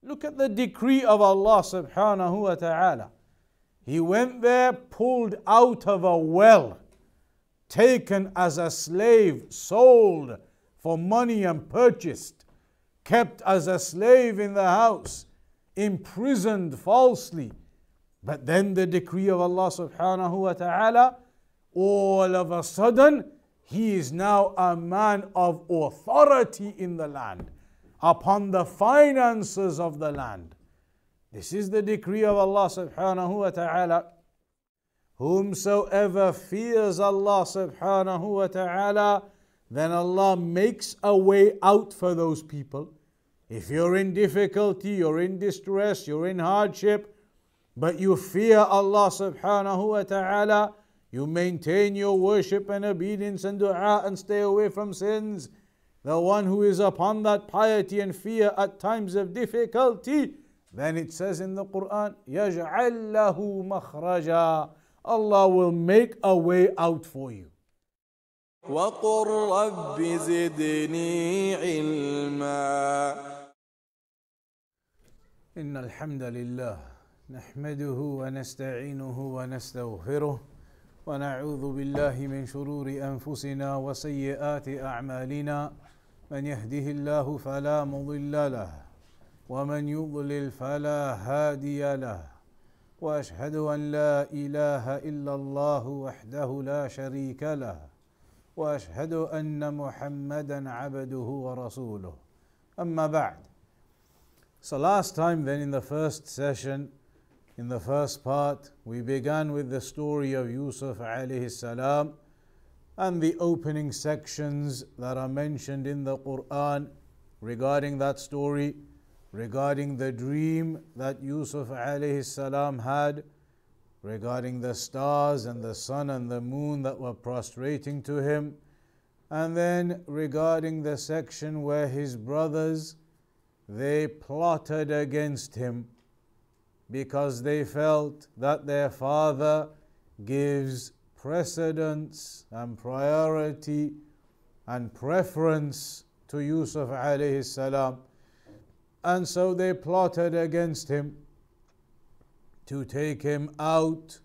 Look at the decree of Allah subhanahu wa ta'ala. He went there, pulled out of a well, taken as a slave, sold for money and purchased, kept as a slave in the house, imprisoned falsely. But then the decree of Allah subhanahu wa ta'ala, all of a sudden, he is now a man of authority in the land, upon the finances of the land. This is the decree of Allah subhanahu wa ta'ala. Whomsoever fears Allah subhanahu wa ta'ala, then Allah makes a way out for those people. If you're in difficulty, you're in distress, you're in hardship, but you fear Allah subhanahu wa ta'ala, you maintain your worship and obedience and dua and stay away from sins. The one who is upon that piety and fear at times of difficulty, then it says in the Quran, يَجْعَلْ لَهُ مَخْرَجًا. Allah will make a way out for you. وَقُلْ رَبِّ زِدْنِي عِلْمًا. إن الحمد لله نحمده ونستعينه ونستغفره ونعوذ بالله من شرور أنفسنا وسيئات أعمالنا من يهده الله فلا مضل له ومن يضلل فلا هادي له وأشهد أن لا إله إلا الله وحده لا شريك له وأشهد أن محمدا عبده ورسوله أما بعد. So last time then in the first session, in the first part, we began with the story of Yusuf alayhi salam and the opening sections that are mentioned in the Quran regarding that story, regarding the dream that Yusuf alayhi salam had, regarding the stars and the sun and the moon that were prostrating to him, and then regarding the section where his brothers, they plotted against him because they felt that their father gives precedence and priority and preference to Yusuf alayhi salam. And so they plotted against him to take him out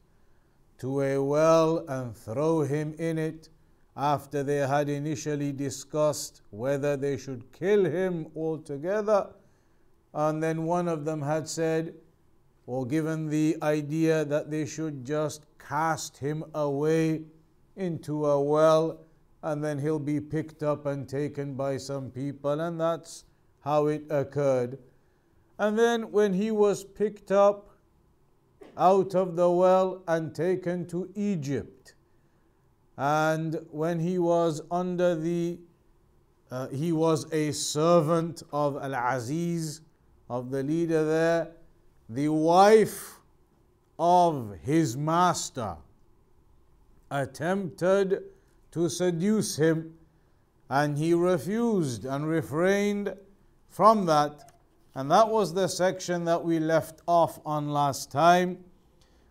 to a well and throw him in it after they had initially discussed whether they should kill him altogether. And then one of them had said, or given the idea that they should just cast him away into a well and then he'll be picked up and taken by some people, and that's how it occurred. And then when he was picked up out of the well and taken to Egypt, and when he was under the he was a servant of Al-Aziz, of the leader there, the wife of his master attempted to seduce him, and he refused and refrained from that. And that was the section that we left off on last time.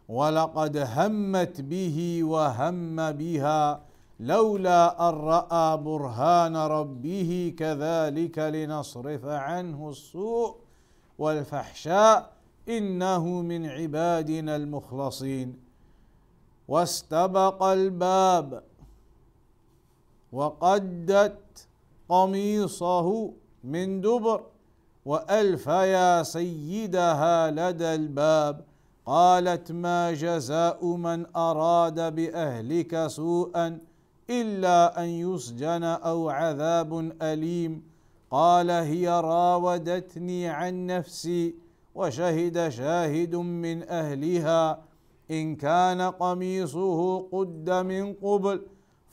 وَلَقَدْ هَمَّتْ بِهِ وَهَمَّ بِهَا لَوْلَا أَن رَأَى بُرْهَانَ رَبِّهِ كَذَلِكَ لِنَصْرِفَ عَنْهُ السُّوءَ وَالْفَحْشَاءَ إِنَّهُ مِنْ عِبَادِنَا الْمُخْلَصِينَ وَاسْتَبَقَ الْبَابَ وَقَدَّتْ قَمِيصَهُ مِنْ دُبُرٍ وألف يا سيدها لدى الباب قالت ما جزاء من أراد بأهلك سوءا إلا أن يسجن أو عذاب أليم قال هي راودتني عن نفسي وشهد شاهد من أهلها إن كان قميصه قد من قبل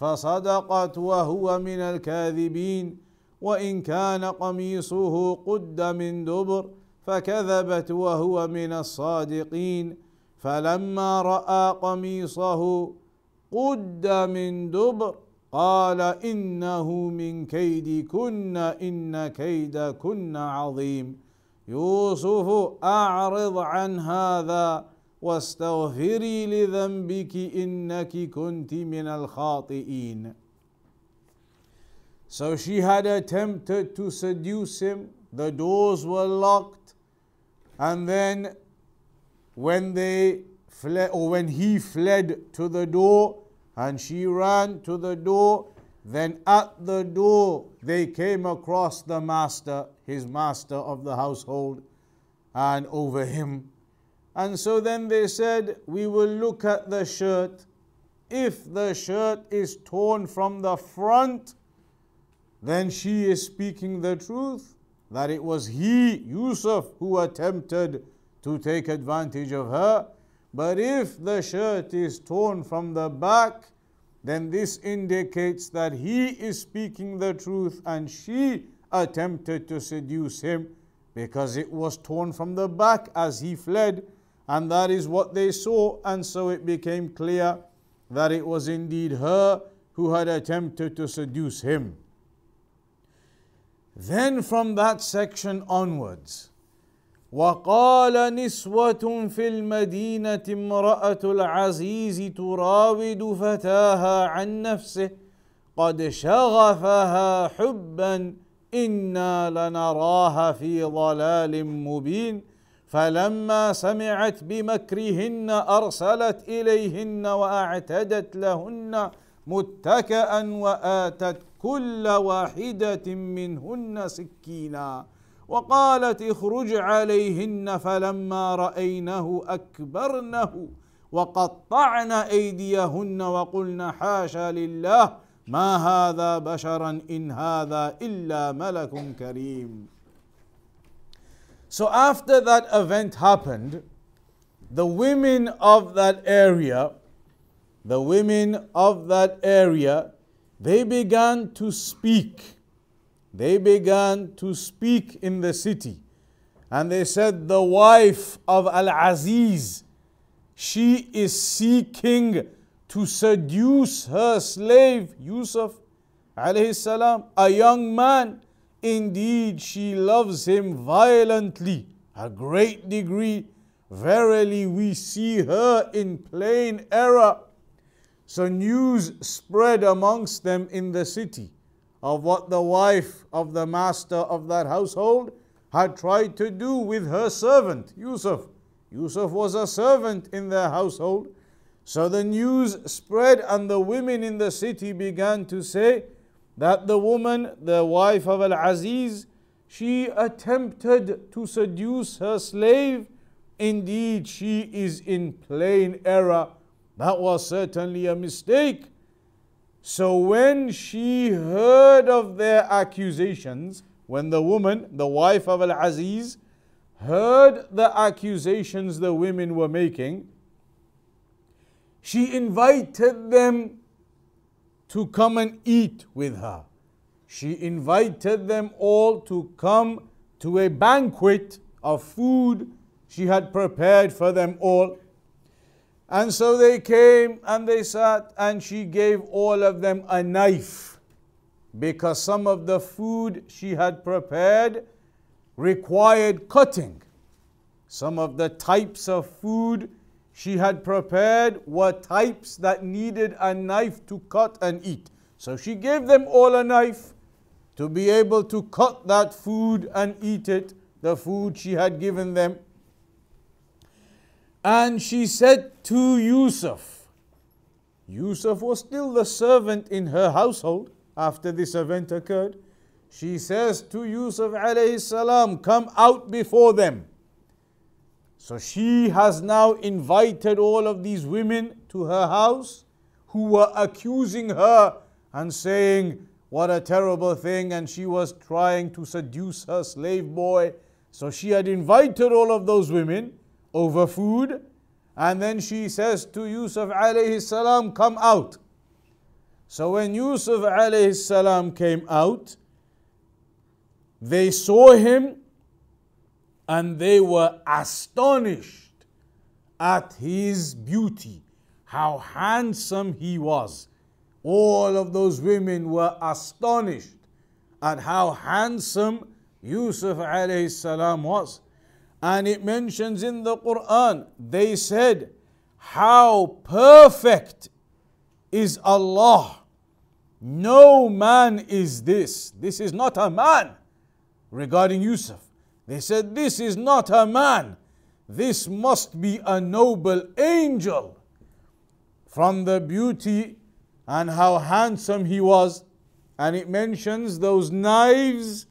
فصدقت وهو من الكاذبين وإن كان قميصه قد من دبر فكذبت وهو من الصادقين فلما رأى قميصه قد من دبر قال إنه من كيدكن إن كيدكن عظيم يوسف أعرض عن هذا واستغفري لذنبك إنك كنت من الخاطئين. So she had attempted to seduce him. The doors were locked. And then when they fled, or when he fled to the door and she ran to the door, then at the door they came across the master, his master of the household, and over him. And so then they said, we will look at the shirt. If the shirt is torn from the front, then she is speaking the truth, that it was he, Yusuf, who attempted to take advantage of her. But if the shirt is torn from the back, then this indicates that he is speaking the truth and she attempted to seduce him, because it was torn from the back as he fled, and that is what they saw. And so it became clear that it was indeed her who had attempted to seduce him. Then from that section onwards, وقال نسوة في المدينة امرأة العزيز تراود فتاها عن نفسه قد شغفها حبا إنا لنراها في ضلال مبين فلما سمعت بمكرهن أرسلت إليهن وأعتدت لهن متكئا وآتت كل واحدة منهن سكينا وقالت اخرج عليهن فلما رأينه أكبرنه وقطعن أيديهن وقلن حاشا لله ما هذا بشرا إن هذا إلا ملك كريم. So after that event happened, the women of that area, they began to speak. They began to speak in the city. And they said, the wife of Al-Aziz, she is seeking to seduce her slave, Yusuf alayhi salam, a young man. Indeed, she loves him violently, a great degree. Verily, we see her in plain error. So news spread amongst them in the city of what the wife of the master of that household had tried to do with her servant, Yusuf. Yusuf was a servant in their household. So the news spread, and the women in the city began to say that the woman, the wife of Al-Aziz, she attempted to seduce her slave. Indeed, she is in plain error. That was certainly a mistake. So when she heard of their accusations, when the woman, the wife of Al-Aziz, heard the accusations the women were making, she invited them to come and eat with her. She invited them all to come to a banquet of food she had prepared for them all. And so they came and they sat, and she gave all of them a knife, because some of the food she had prepared required cutting. Some of the types of food she had prepared were types that needed a knife to cut and eat. So she gave them all a knife to be able to cut that food and eat it, the food she had given them. And she said to Yusuf, Yusuf was still the servant in her household after this event occurred. She says to Yusuf alayhi salam, come out before them. So she has now invited all of these women to her house who were accusing her and saying what a terrible thing, and she was trying to seduce her slave boy. So she had invited all of those women over food, and then she says to Yusuf alayhi salam, come out. So when Yusuf alayhi salam came out, they saw him and they were astonished at his beauty, how handsome he was. All of those women were astonished at how handsome Yusuf alayhi salam was. And it mentions in the Quran, they said, how perfect is Allah. No man is this. This is not a man, regarding Yusuf. They said, this is not a man. This must be a noble angel. From the beauty and how handsome he was. And it mentions those knives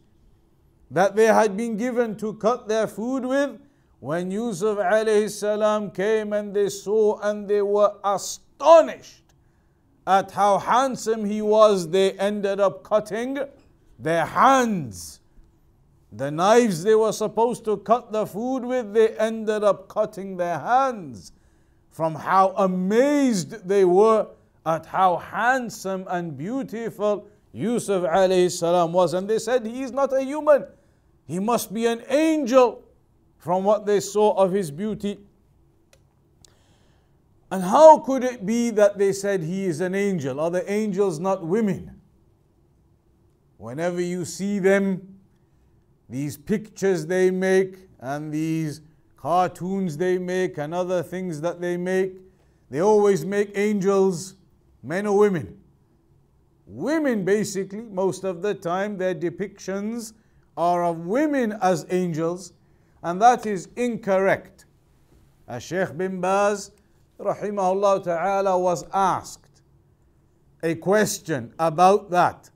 that they had been given to cut their food with. When Yusuf alayhi salam came and they saw and they were astonished at how handsome he was, they ended up cutting their hands. The knives they were supposed to cut the food with, they ended up cutting their hands from how amazed they were at how handsome and beautiful Yusuf alayhi salam was. And they said, he is not a human. He must be an angel from what they saw of his beauty. And how could it be that they said he is an angel? Are the angels not women? Whenever you see them, these pictures they make and these cartoons they make and other things that they make, they always make angels men or women. Women basically, most of the time, their depictions are of women as angels, and that is incorrect. As Shaykh bin Baz, rahimahullah ta'ala, was asked a question about that.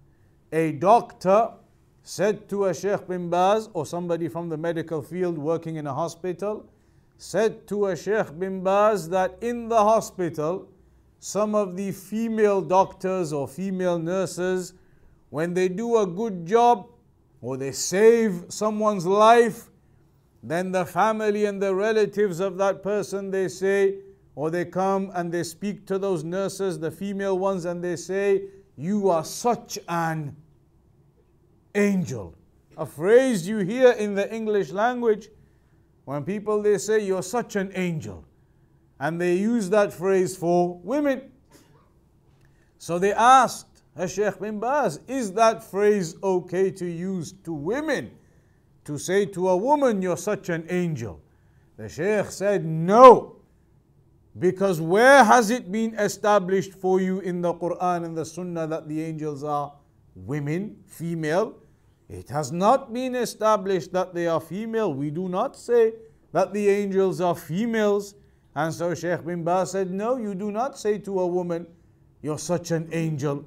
A doctor said to a Shaykh bin Baz, or somebody from the medical field working in a hospital, said to a Shaykh bin Baz that in the hospital, some of the female doctors or female nurses, when they do a good job or they save someone's life, then the family and the relatives of that person, they say, or they come and they speak to those nurses, the female ones, and they say, you are such an angel. A phrase you hear in the English language when people they say, you're such an angel. And they use that phrase for women. So they asked Shaykh bin Baz, is that phrase okay to use to women? To say to a woman, you're such an angel? The Shaykh said, no. Because where has it been established for you in the Quran and the Sunnah that the angels are women, female? It has not been established that they are female. We do not say that the angels are females. And so Shaykh bin Baz said, no, you do not say to a woman, you're such an angel.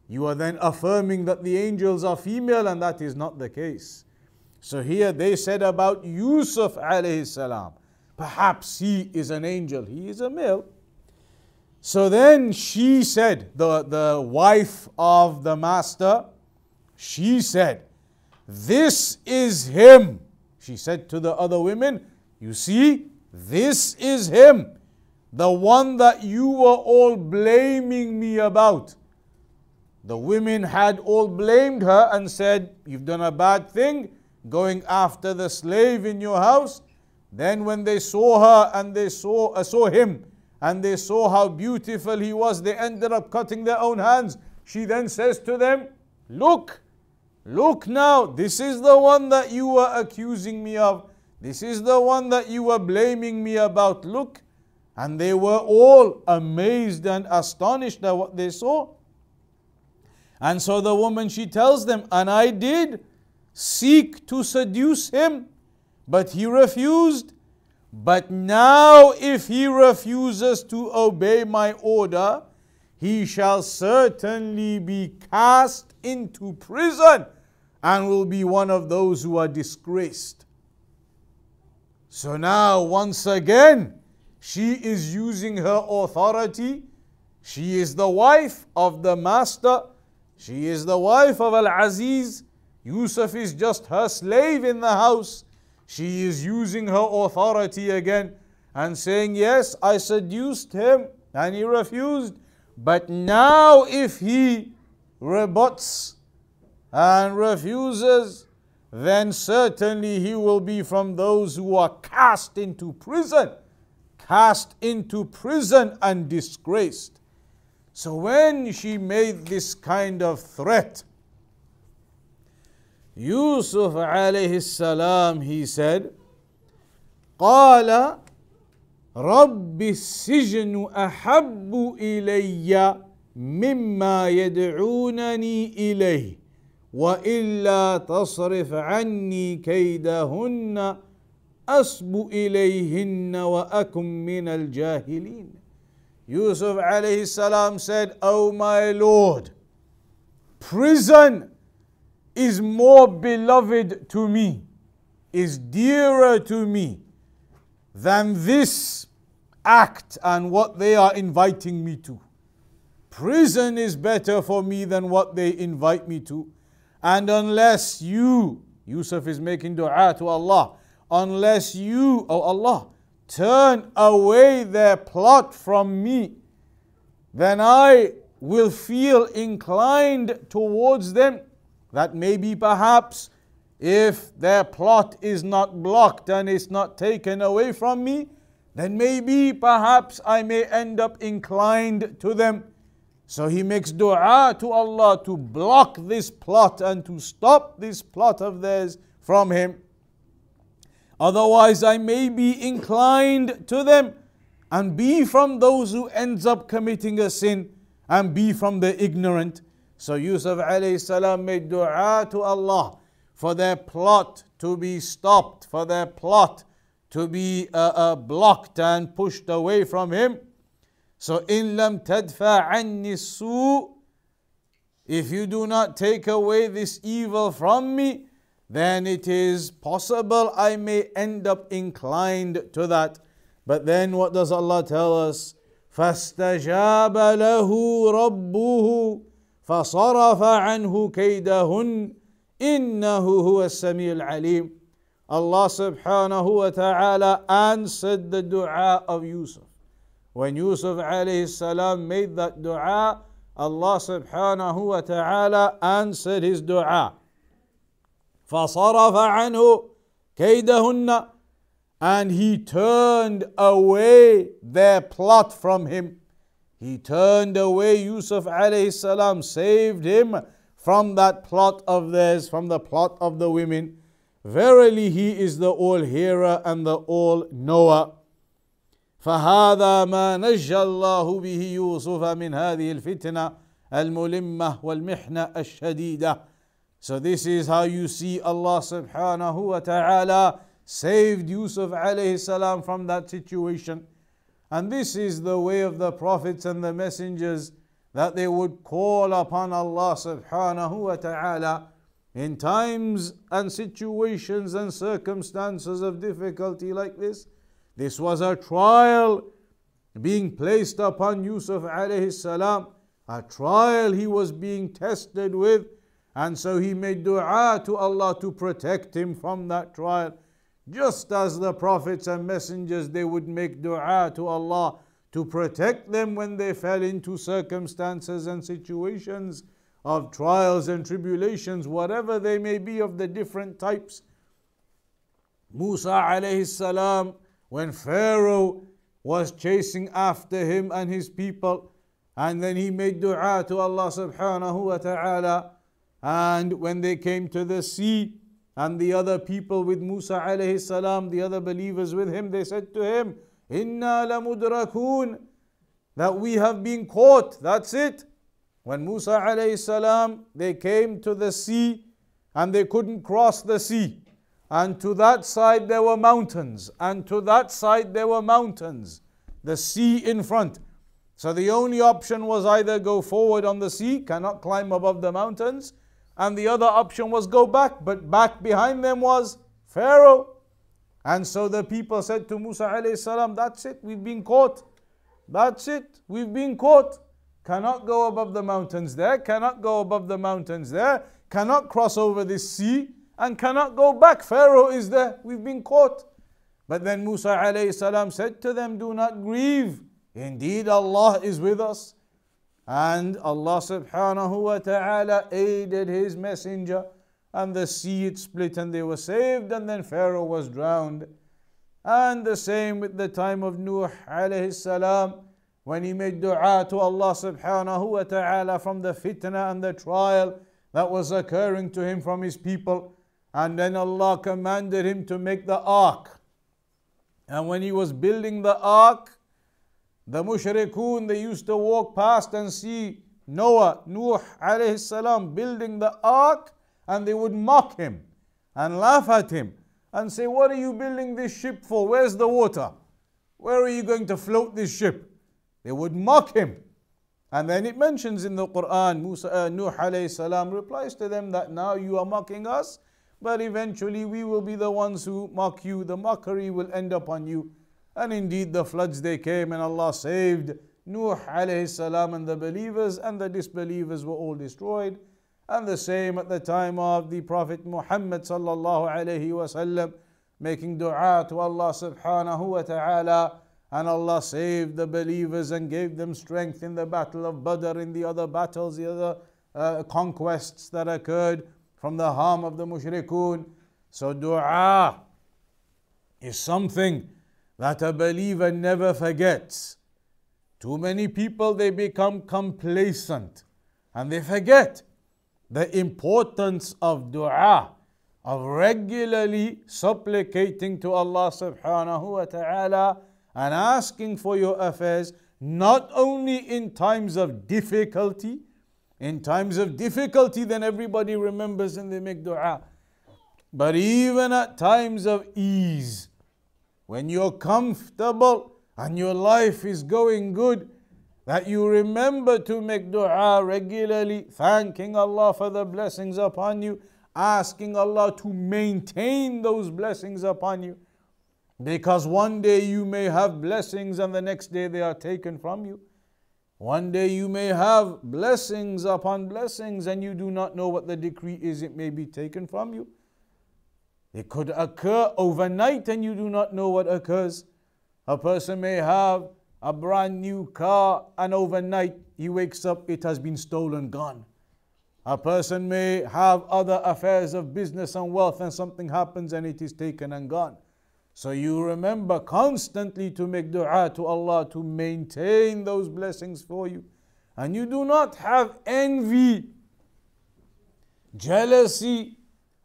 You are then affirming that the angels are female, and that is not the case. So here they said about Yusuf alayhi salam, perhaps he is an angel, he is a male. So then she said, the wife of the master, she said, this is him. She said to the other women, you see, this is him, the one that you were all blaming me about. The women had all blamed her and said, you've done a bad thing going after the slave in your house. Then when they saw her and they saw him and they saw how beautiful he was, they ended up cutting their own hands. She then says to them, look now, this is the one that you were accusing me of. This is the one that you were blaming me about. Look. And they were all amazed and astonished at what they saw. And so the woman, she tells them, and I did seek to seduce him, but he refused. But now if he refuses to obey my order, he shall certainly be cast into prison and will be one of those who are disgraced. So now once again, she is using her authority. She is the wife of the master. She is the wife of Al-Aziz. Yusuf is just her slave in the house. She is using her authority again and saying, yes, I seduced him and he refused. But now if he rebuts and refuses, then certainly he will be from those who are cast into prison and disgraced. So when she made this kind of threat, Yusuf alayhi salam, he said, قال رب السجن أحب إلي مما يدعونني إليه وإلا تصرف عني كيدهن أصب إليهن وأكن من الجاهلين. Yusuf alayhi salam said, "O my Lord, prison is more beloved to me, is dearer to me than this act and what they are inviting me to. Prison is better for me than what they invite me to. And unless you," Yusuf is making dua to Allah, "unless you, O Allah, turn away their plot from me, then I will feel inclined towards them, that maybe perhaps if their plot is not blocked and it's not taken away from me, then maybe perhaps I may end up inclined to them." So he makes dua to Allah to block this plot and to stop this plot of theirs from him. Otherwise I may be inclined to them and be from those who ends up committing a sin and be from the ignorant. So Yusuf alayhi salam made dua to Allah for their plot to be stopped, for their plot to be blocked and pushed away from him. So in lam tadfa anni su, if you do not take away this evil from me, then it is possible I may end up inclined to that. But then what does Allah tell us? فَاسْتَجَابَ لَهُ رَبُّهُ فَصَرَفَ عَنْهُ كَيْدَهُنْ إِنَّهُ هُوَ السَّمِيعُ الْعَلِيمُ. Allah subhanahu wa ta'ala answered the dua of Yusuf. When Yusuf alayhi salam made that dua, Allah subhanahu wa ta'ala answered his dua. فَصَرَفَ عَنْهُ كَيْدَهُنَّ, and he turned away their plot from him. He turned away Yusuf alayhi salam, saved him from that plot of theirs, from the plot of the women. Verily he is the all-hearer and the all-knower. فهذا ما نجى الله به يوسف من هذه الفتنة الملمة والمحنة الشديدة. So this is how you see Allah subhanahu wa ta'ala saved Yusuf alayhi salam from that situation. And this is the way of the prophets and the messengers, that they would call upon Allah subhanahu wa ta'ala in times and situations and circumstances of difficulty like this. This was a trial being placed upon Yusuf alayhi salam, a trial he was being tested with, and so he made dua to Allah to protect him from that trial. Just as the prophets and messengers, they would make dua to Allah to protect them when they fell into circumstances and situations of trials and tribulations, whatever they may be of the different types. Musa alayhi salam, when Pharaoh was chasing after him and his people, and then he made dua to Allah subhanahu wa ta'ala, and when they came to the sea, and the other people with Musa alayhi salam, the other believers with him, they said to him, "Inna lamudrakun," that we have been caught, that's it. When Musa alayhi salam, they came to the sea and they couldn't cross the sea. And to that side there were mountains, and to that side there were mountains, the sea in front. So the only option was either go forward on the sea, cannot climb above the mountains, and the other option was go back, but back behind them was Pharaoh. And so the people said to Musa alayhi salam, "That's it, we've been caught. That's it, we've been caught. Cannot go above the mountains there, cannot go above the mountains there, cannot cross over this sea, and cannot go back. Pharaoh is there, we've been caught." But then Musa alayhi salam said to them, "Do not grieve. Indeed Allah is with us." And Allah subhanahu wa ta'ala aided his messenger, and the sea it split and they were saved, and then Pharaoh was drowned. And the same with the time of Nuh alayhi salam, when he made dua to Allah subhanahu wa ta'ala from the fitna and the trial that was occurring to him from his people. And then Allah commanded him to make the ark. And when he was building the ark, the mushrikun, they used to walk past and see Nuh alayhi salam building the ark, And they would mock him and laugh at him and say, what are you building this ship for? Where's the water? Where are you going to float this ship? They would mock him. And then it mentions in the Quran, Nuh alayhi salam replies to them that now you are mocking us, but eventually we will be the ones who mock you. The mockery will end up on you. And indeed the floods they came and Allah saved Nuh alayhi salam and the believers, and the disbelievers were all destroyed. And the same at the time of the Prophet Muhammad sallallahu alayhi wasallam, making dua to Allah subhanahu wa ta'ala, and Allah saved the believers and gave them strength in the battle of Badr, in the other battles, the other conquests that occurred from the harm of the mushrikun. So dua is something that a believer never forgets. Too many people, they become complacent and they forget the importance of dua, of regularly supplicating to Allah subhanahu wa ta'ala and asking for your affairs, not only in times of difficulty. In times of difficulty, then everybody remembers and they make dua. But even at times of ease, when you're comfortable and your life is going good, that you remember to make dua regularly, thanking Allah for the blessings upon you, asking Allah to maintain those blessings upon you. Because one day you may have blessings and the next day they are taken from you. One day you may have blessings upon blessings and you do not know what the decree is, it may be taken from you. It could occur overnight and you do not know what occurs. A person may have a brand new car and overnight he wakes up, it has been stolen, gone. A person may have other affairs of business and wealth and something happens and it is taken and gone. So you remember constantly to make dua to Allah to maintain those blessings for you. And you do not have envy, jealousy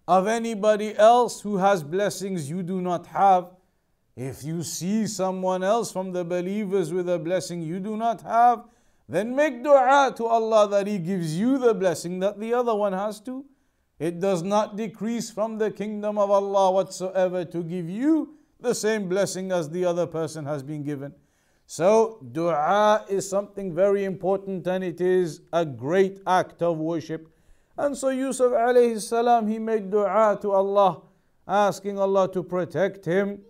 of anybody else who has blessings you do not have. If you see someone else from the believers with a blessing you do not have, then make dua to Allah that He gives you the blessing that the other one has too. It does not decrease from the kingdom of Allah whatsoever to give you the same blessing as the other person has been given. So dua is something very important and it is a great act of worship. And so Yusuf alayhi salam, he made dua to Allah, asking Allah to protect him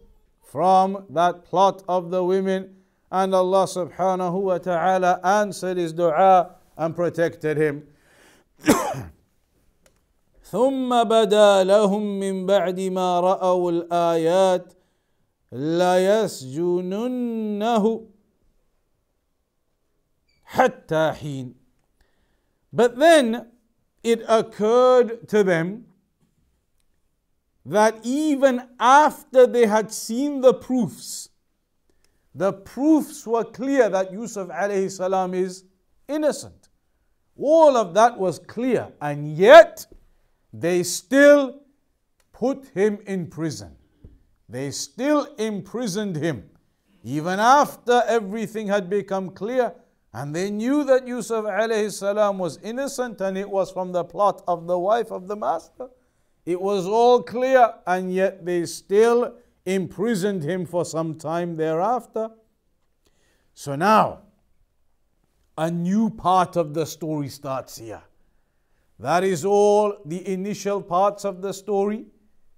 from that plot of the women. And Allah subhanahu wa ta'ala answered his dua and protected him. ثم بدا لهم من بعد ما رأوا الآيات لَيَسْجُنُنَّهُ حَتَّى حِينٍ. But then it occurred to them that even after they had seen the proofs were clear that Yusuf alayhi salam is innocent. All of that was clear, and yet they still put him in prison. They still imprisoned him, even after everything had become clear, and they knew that Yusuf alayhi salam was innocent and it was from the plot of the wife of the master. It was all clear, and yet they still imprisoned him for some time thereafter. So now, a new part of the story starts here. That is all the initial parts of the story.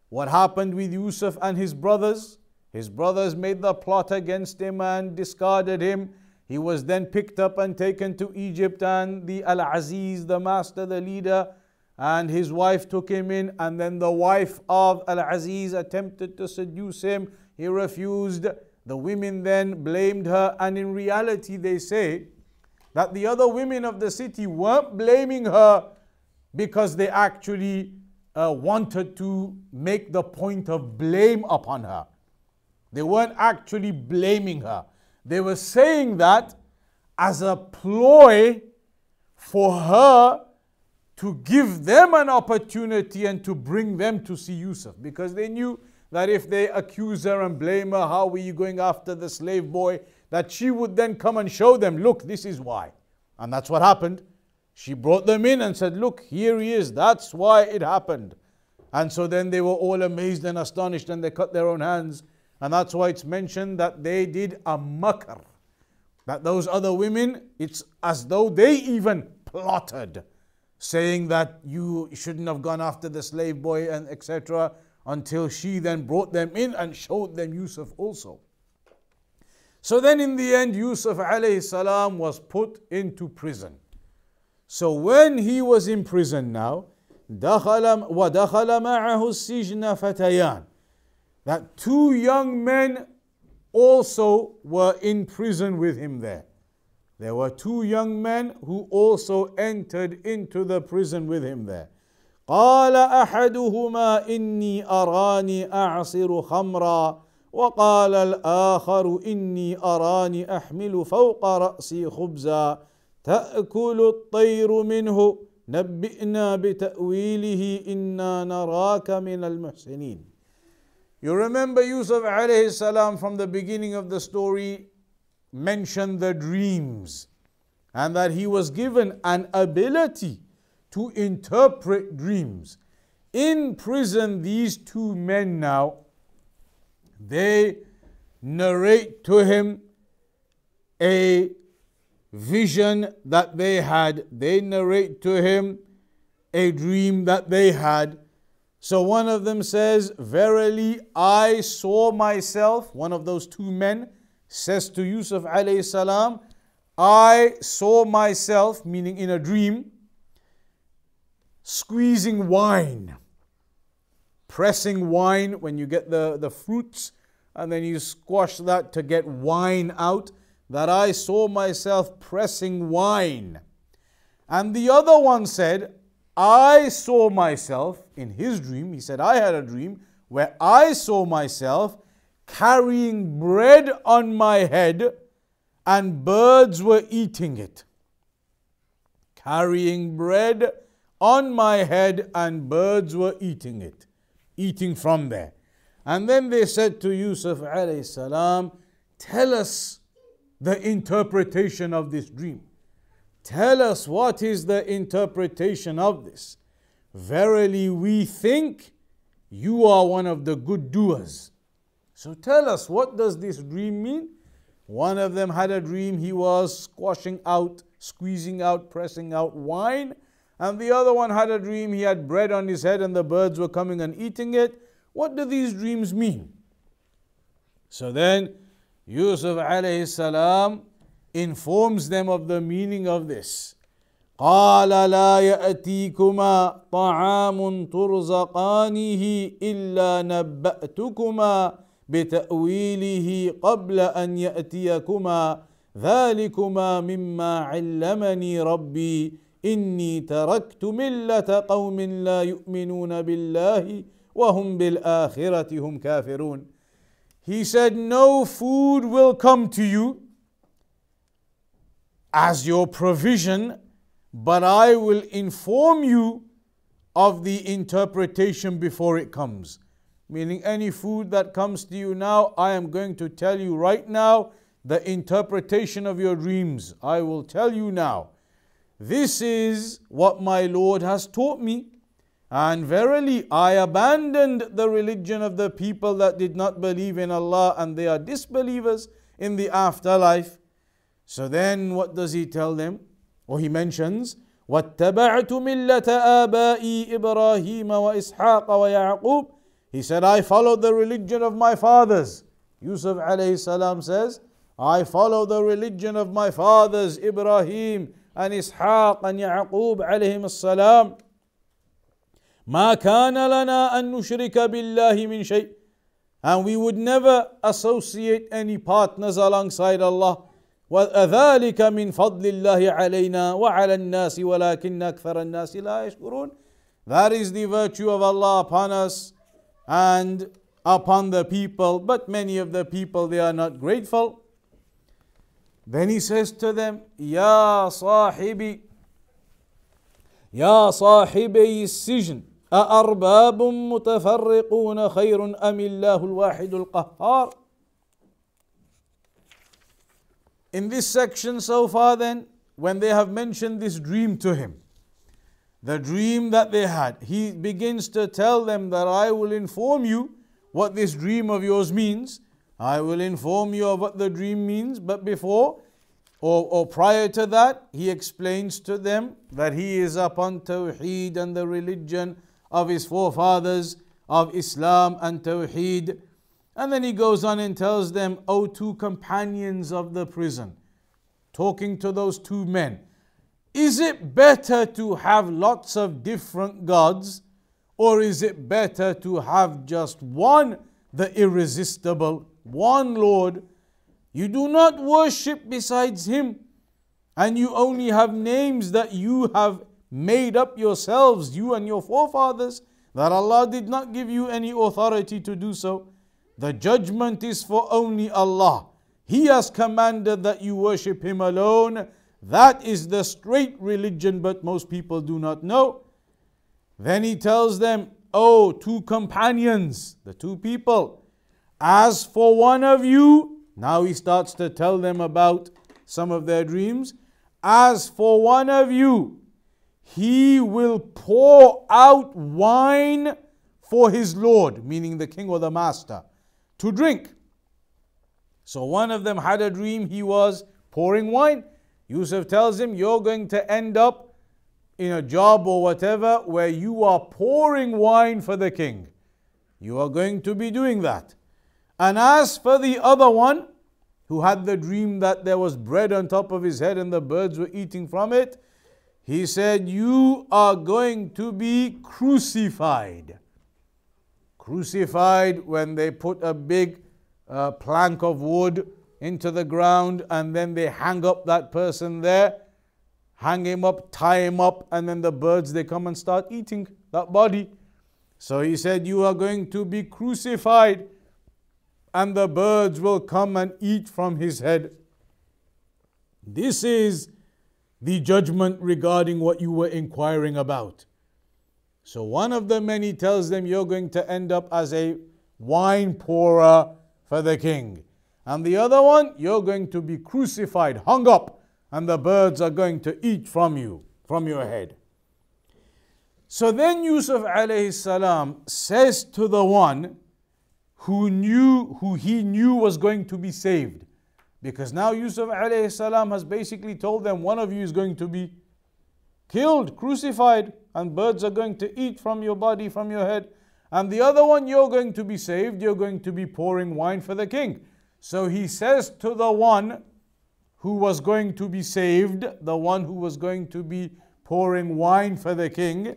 What happened with Yusuf and his brothers? His brothers made the plot against him and discarded him. He was then picked up and taken to Egypt, and the Al-Aziz, the master, the leader, and his wife took him in, and then the wife of Al-Aziz attempted to seduce him. He refused. The women then blamed her, and in reality they say that the other women of the city weren't blaming her because they actually wanted to make the point of blame upon her. They weren't actually blaming her. They were saying that as a ploy for her to give them an opportunity and to bring them to see Yusuf, because they knew that if they accuse her and blame her, how were you going after the slave boy, that she would then come and show them, look, this is why. And that's what happened. She brought them in and said, look, here he is. That's why it happened. And so then they were all amazed and astonished and they cut their own hands. And that's why it's mentioned that they did a makr. That those other women, it's as though they even plotted, saying that you shouldn't have gone after the slave boy and etc. until she then brought them in and showed them Yusuf also. So then in the end, Yusuf alayhi salam was put into prison. So when he was in prison now, وَدَخَلَ مَعَهُ السِّجْنَ فَتَيَانِ, that two young men also were in prison with him there. There were two young men who also entered into the prison with him there. قال أحدهما إني أراني أعصر خمرا وقال الآخر إني أراني أحمل فوق رأسي خبزا تأكل الطير منه نبئنا بتأويله إنا نراك من المحسنين. You remember Yusuf alayhi salam from the beginning of the story mentioned the dreams and that he was given an ability to interpret dreams. In prison, these two men now, they narrate to him a vision that they had. They narrate to him a dream that they had. So one of them says, verily I saw myself, one of those two men says to Yusuf alayhi salam, I saw myself, meaning in a dream, squeezing wine, pressing wine when you get the fruits and then you squash that to get wine out, that I saw myself pressing wine. And the other one said, I saw myself in his dream, he said, I had a dream where I saw myself carrying bread on my head and birds were eating it. Carrying bread on my head and birds were eating it, eating from there. And then they said to Yusuf alayhi salam, tell us the interpretation of this dream. Tell us what is the interpretation of this. Verily we think you are one of the good doers. So tell us, what does this dream mean? One of them had a dream, he was squashing out, squeezing out, pressing out wine. And the other one had a dream, he had bread on his head and the birds were coming and eating it. What do these dreams mean? So then Yusuf alayhi salam informs them of the meaning of this. قال لا يأتيكما طعام ترزقانه إلا نبأتكما بتأويله قبل أن يأتيكما ذلكما مما علمني ربي إني تركت ملة قوم لا يؤمنون بالله وهم بالآخرة هم كافرون. He said, no food will come to you as your provision, but I will inform you of the interpretation before it comes. Meaning any food that comes to you now, I am going to tell you right now the interpretation of your dreams. I will tell you now. This is what my Lord has taught me. And verily I abandoned the religion of the people that did not believe in Allah and they are disbelievers in the afterlife. So then what does he tell them? Or he mentions, وَاتَّبَعْتُ مِلَّةَ آبَائِي إِبْرَاهِيمَ وَإِسْحَاقَ وَيَعْقُوبَ. He said, I followed the religion of my fathers. Yusuf alayhi salam says, I follow the religion of my fathers, Ibrahim and Ishaq and Yaqub alayhim salam. ما كان لنا أن نشرك بالله من شيء. And we would never associate any partners alongside Allah. وذلك من فضل الله علينا وعلى الناس ولكن أكثر الناس لا يشكرون. That is the virtue of Allah upon us and upon the people, but many of the people, they are not grateful. Then he says to them, يا صاحبي السجن أأرباب متفرقون خير أم الله الواحد القهار. In this section so far then, when they have mentioned this dream to him, the dream that they had, he begins to tell them that I will inform you what this dream of yours means. I will inform you of what the dream means. But before or prior to that, he explains to them that he is upon Tawheed and the religion of his forefathers of Islam and Tawheed. And then he goes on and tells them, O two companions of the prison, talking to those two men, is it better to have lots of different gods, or is it better to have just one, the irresistible, one Lord? You do not worship besides Him, and you only have names that you have made up yourselves, you and your forefathers, that Allah did not give you any authority to do so. The judgment is for only Allah. He has commanded that you worship Him alone. That is the straight religion, but most people do not know. Then he tells them, oh, two companions, the two people, as for one of you, now he starts to tell them about some of their dreams. As for one of you, he will pour out wine for his Lord, meaning the king or the master, to drink. So one of them had a dream, he was pouring wine. Yusuf tells him, you're going to end up in a job or whatever where you are pouring wine for the king. You are going to be doing that. And as for the other one, who had the dream that there was bread on top of his head and the birds were eating from it, he said, you are going to be crucified. Crucified when they put a big plank of wood into the ground and then they hang up that person there, hang him up, tie him up, and then the birds, they come and start eating that body. So he said, you are going to be crucified and the birds will come and eat from his head. This is the judgment regarding what you were inquiring about. So one of the many tells them, you're going to end up as a wine pourer for the king. And the other one, you're going to be crucified, hung up, and the birds are going to eat from you, from your head. So then Yusuf alayhi salam says to the one who he knew was going to be saved, because now Yusuf alayhi salam has basically told them, one of you is going to be killed, crucified, and birds are going to eat from your body, from your head. And the other one, you're going to be saved, you're going to be pouring wine for the king. So he says to the one who was going to be saved, the one who was going to be pouring wine for the king,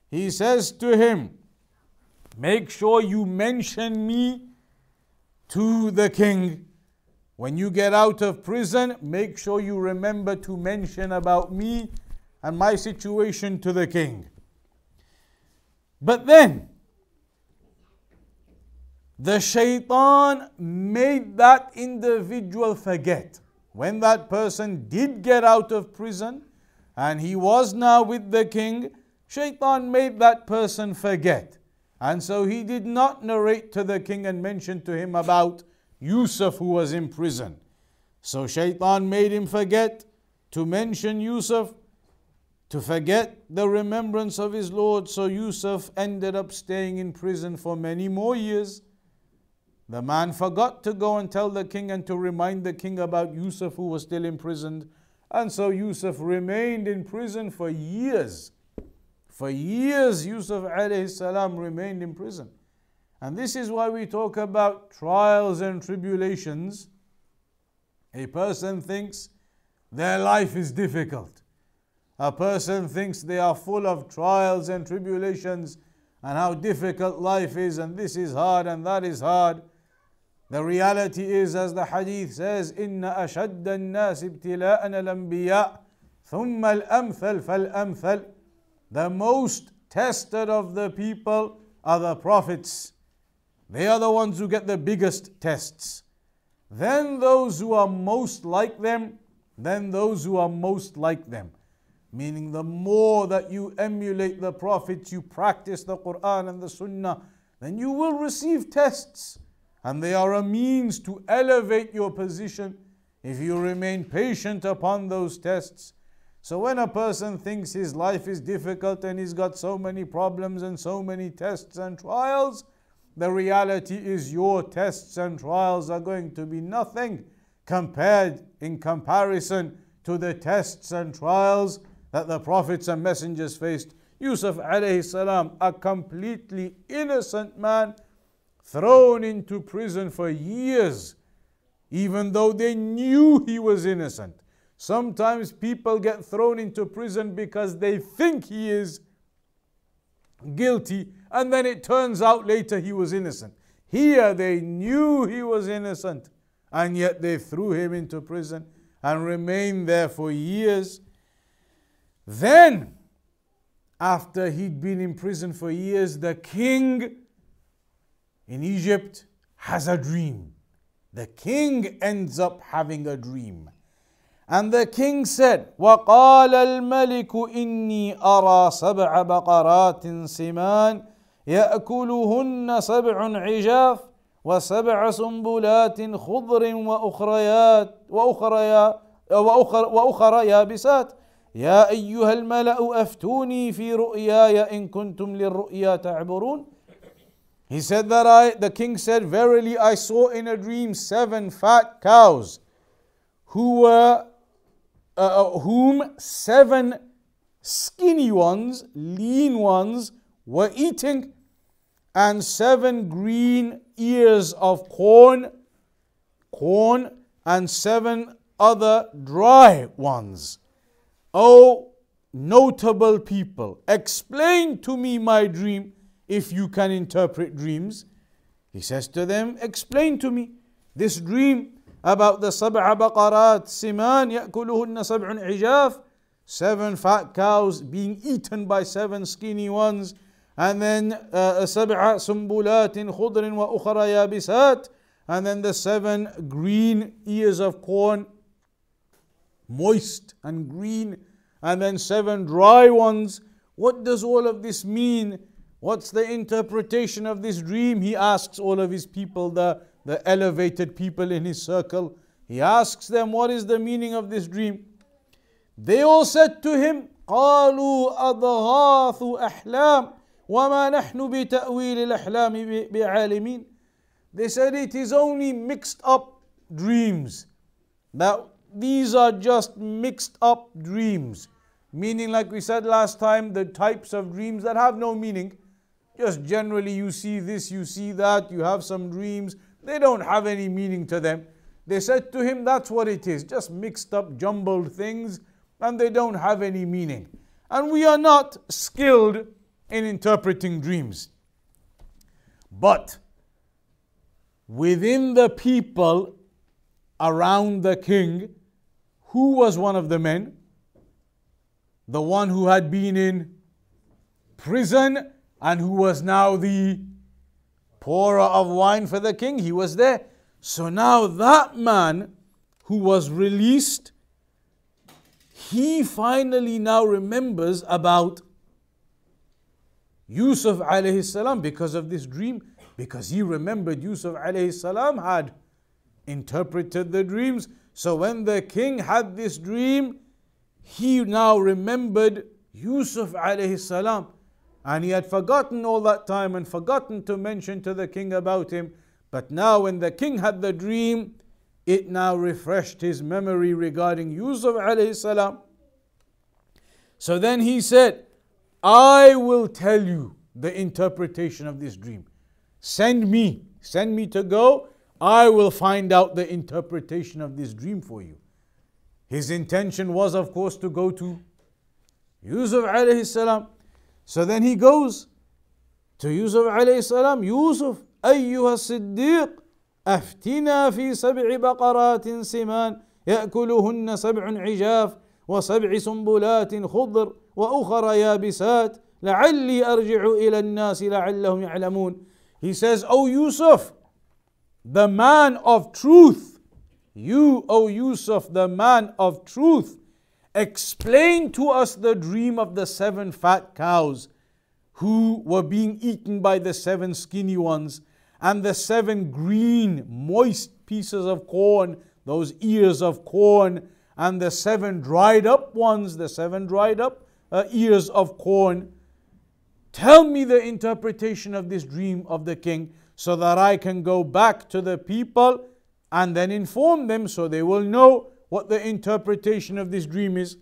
he says to him, make sure you mention me to the king. When you get out of prison, make sure you remember to mention about me and my situation to the king. But then, the shaitan made that individual forget. When that person did get out of prison and he was now with the king, shaitan made that person forget. And so he did not narrate to the king and mention to him about Yusuf who was in prison. So shaitan made him forget to mention Yusuf, to forget the remembrance of his Lord. So Yusuf ended up staying in prison for many more years. The man forgot to go and tell the king and to remind the king about Yusuf who was still imprisoned. And so Yusuf remained in prison for years. For years Yusuf alayhi salam remained in prison. And this is why we talk about trials and tribulations. A person thinks their life is difficult. A person thinks they are full of trials and tribulations and how difficult life is, and this is hard and that is hard. The reality is, as the hadith says, إِنَّ أَشَدَّ النَّاسِ ابْتِلَاءً الْأَنْبِيَاءِ ثُمَّ الْأَمْثَلْ فَالْأَمْثَلْ. The most tested of the people are the prophets. They are the ones who get the biggest tests. Then those who are most like them, then those who are most like them. Meaning the more that you emulate the prophets, you practice the Quran and the Sunnah, then you will receive tests. And they are a means to elevate your position if you remain patient upon those tests So when a person thinks his life is difficult and he's got so many problems and so many tests and trials, the reality is your tests and trials are going to be nothing in comparison to the tests and trials that the prophets and messengers faced. Yusuf alayhi salam, a completely innocent man, thrown into prison for years, even though they knew he was innocent. Sometimes people get thrown into prison because they think he is guilty, and then it turns out later he was innocent. Here they knew he was innocent, and yet they threw him into prison and remained there for years. Then, after he'd been in prison for years, the king in Egypt has a dream. The king ends up having a dream. And the king said, وَقَالَ الْمَلِكُ إِنِّي أَرَى سَبْعَ بَقَرَاتٍ سِمَانٍ يَأْكُلُهُنَّ سَبْعٌ عِجَافٌ وَسَبْعَ سُنبُلَاتٍ خُضْرٍ وَأُخَرَ يَابِسَاتٍ يَا أَيُّهَا الْمَلَأُ أَفْتُونِي فِي رُؤْيَايَ إِن كُنتُمْ لِلرُّؤْيَا تَعْبُرُونَ. He said that the king said, verily I saw in a dream 7 fat cows whom 7 skinny ones, lean ones, were eating, and 7 green ears of corn, and 7 other dry ones. O notable people, explain to me my dream, if you can interpret dreams. He says to them, explain to me this dream about the sab'a baqarat siman ya'kuluhunna sab'un ijaf, 7 fat cows being eaten by 7 skinny ones, and then sab'a sumbulatin khudrin wa ukhra yabisat, and then the 7 green ears of corn, moist and green, and then 7 dry ones. What does all of this mean? What's the interpretation of this dream? He asks all of his people, the elevated people in his circle. He asks them, what is the meaning of this dream? They all said to him, قالوا أضغاث أحلام وما نحن بتأويل الأحلام بعالمين. They said it is only mixed up dreams. That these are just mixed up dreams. Meaning, like we said last time, the types of dreams that have no meaning. Just generally you see this, you see that, you have some dreams. They don't have any meaning to them. They said to him, that's what it is. Just mixed up, jumbled things, and they don't have any meaning. And we are not skilled in interpreting dreams. But within the people around the king, who was one of the men? The one who had been in prison and who was now the pourer of wine for the king. He was there. So now that man who was released, he finally now remembers about Yusuf alayhi salam because of this dream. Because he remembered Yusuf alayhi salam had interpreted the dreams. So when the king had this dream, he now remembered Yusuf alayhi salam. And he had forgotten all that time and forgotten to mention to the king about him. But now when the king had the dream, it now refreshed his memory regarding Yusuf alayhi salam. So then he said, I will tell you the interpretation of this dream. Send me to go. I will find out the interpretation of this dream for you. His intention was, of course, to go to Yusuf alayhi salam. So then he goes to Yusuf alayhi salam. Yusuf, أيها الصديق أفتنا في 7 بقرات سمان يأكلهن 7 عجاف و7 سنبلات خضر وأخر يابسات لعلي أرجع إلى الناس لعلهم يعلمون. He says, O Yusuf, the man of truth, you, O Yusuf, the man of truth, explain to us the dream of the 7 fat cows who were being eaten by the 7 skinny ones, and the 7 green, moist pieces of corn, those ears of corn, and the 7 dried up ones, the 7 dried up ears of corn. Tell me the interpretation of this dream of the king, so that I can go back to the people and then inform them, so they will know what the interpretation of this dream is.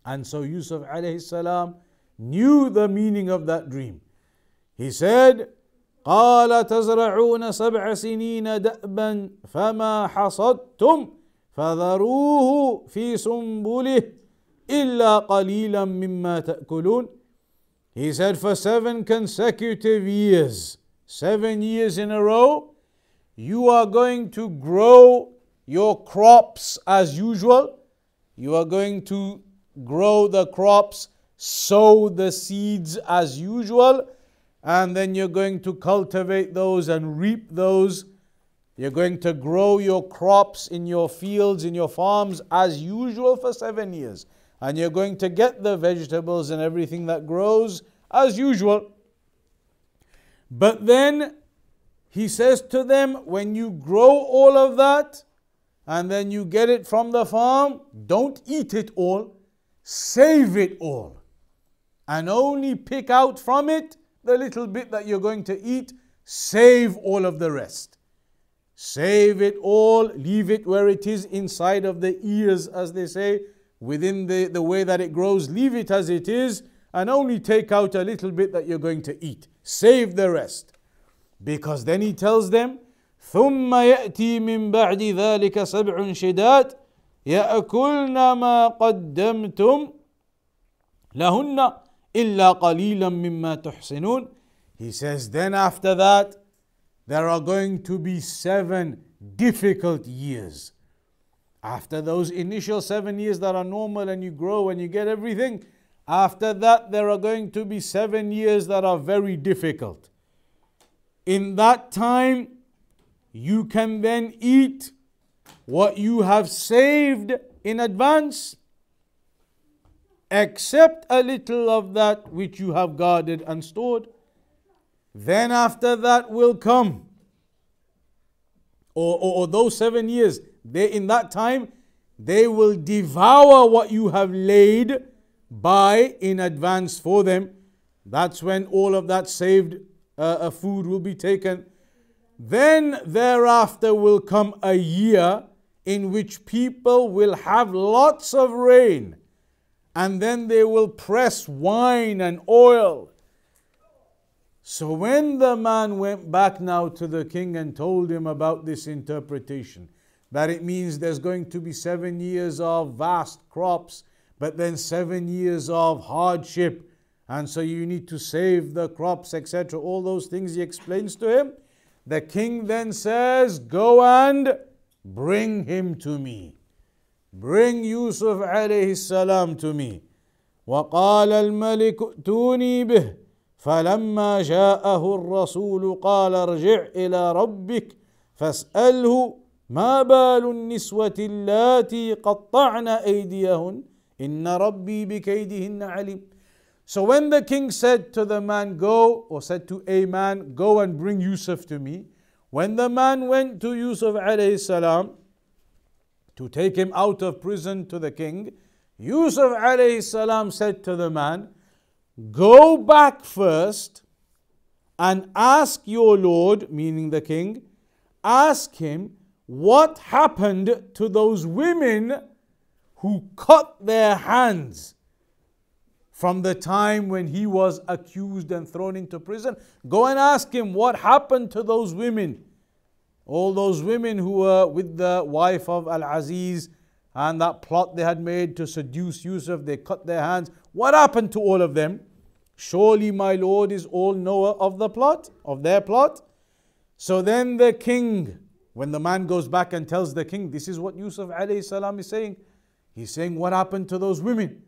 And so Yusuf alayhi salam knew the meaning of that dream. He said, قال تزرعون سبع سنين دأبا فما حصدتم فذروه في سنبله إلا قليلا مما تأكلون. He said, for 7 consecutive years, 7 years in a row, you are going to grow your crops as usual. You are going to grow the crops, sow the seeds as usual, and then you're going to cultivate those and reap those. You're going to grow your crops in your fields, in your farms as usual for 7 years. And you're going to get the vegetables and everything that grows as usual. But then he says to them, when you grow all of that and then you get it from the farm, don't eat it all, save it all. And only pick out from it the little bit that you're going to eat, save all of the rest. Save it all, leave it where it is inside of the ears, as they say, within the way that it grows, leave it as it is, and only take out a little bit that you're going to eat. Save the rest. Because then he tells them, ثم يأتي من بعد ذلك سبع شداد يأكلن ما قدمتم لهن إلا قليلا مما تحسنون. He says, then after that, there are going to be 7 difficult years. After those initial 7 years that are normal and you grow and you get everything, after that there are going to be 7 years that are very difficult. In that time, you can then eat what you have saved in advance, except a little of that which you have guarded and stored. Then after that will come, or those 7 years, in that time, they will devour what you have laid by in advance for them. That's when all of that saved food will be taken. Then thereafter will come a year in which people will have lots of rain, and then they will press wine and oil. So when the man went back now to the king and told him about this interpretation, that it means there's going to be 7 years of vast crops, but then 7 years of hardship, and so you need to save the crops, etc. All those things he explains to him. The king then says, go and bring him to me. Bring Yusuf alayhi salam to me. وقال الملك ائتوني به فلما جاءه الرسول قال ارجع إلى ربك فاسأله ما بال النسوة اللاتي قطعن أيديهن إن ربي بكيدهن عليم. So when the king said to the man, go, or said to a man, go and bring Yusuf to me, when the man went to Yusuf alayhi salam to take him out of prison to the king, Yusuf alayhi salam said to the man, go back first and ask your Lord, meaning the king, ask him what happened to those women who cut their hands from the time when he was accused and thrown into prison. Go and ask him what happened to those women. All those women who were with the wife of Al-Aziz, and that plot they had made to seduce Yusuf, they cut their hands. What happened to all of them? Surely my Lord is all knower of the plot, of their plot. So then the king, when the man goes back and tells the king, this is what Yusuf alayhi salam is saying. He's saying, what happened to those women?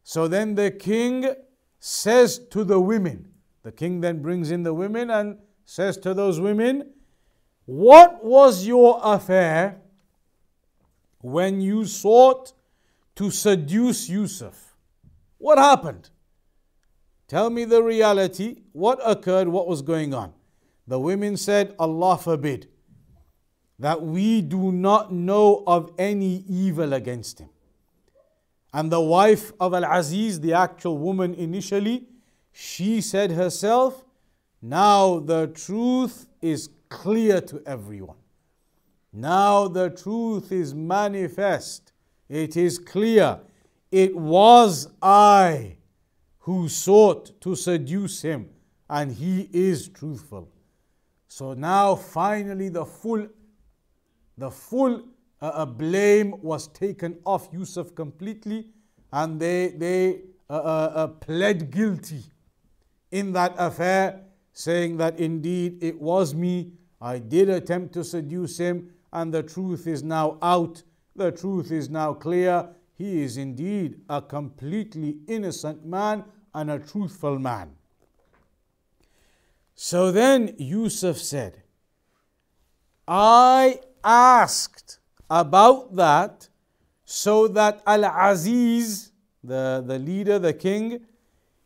So then the king says to the women, the king then brings in the women and says to those women, what was your affair when you sought to seduce Yusuf? What happened? Tell me the reality. What occurred? What was going on? The women said, Allah forbid. that we do not know of any evil against him. And the wife of Al-Aziz, the actual woman initially, she said herself, now the truth is clear to everyone. Now the truth is manifest. It is clear. It was I who sought to seduce him, and he is truthful. So now finally the full blame was taken off Yusuf completely, and they pled guilty in that affair, saying that indeed it was me, I did attempt to seduce him, and the truth is now out, the truth is now clear. He is indeed a completely innocent man and a truthful man. So then Yusuf said, I asked about that so that Al-Aziz, the leader, the king,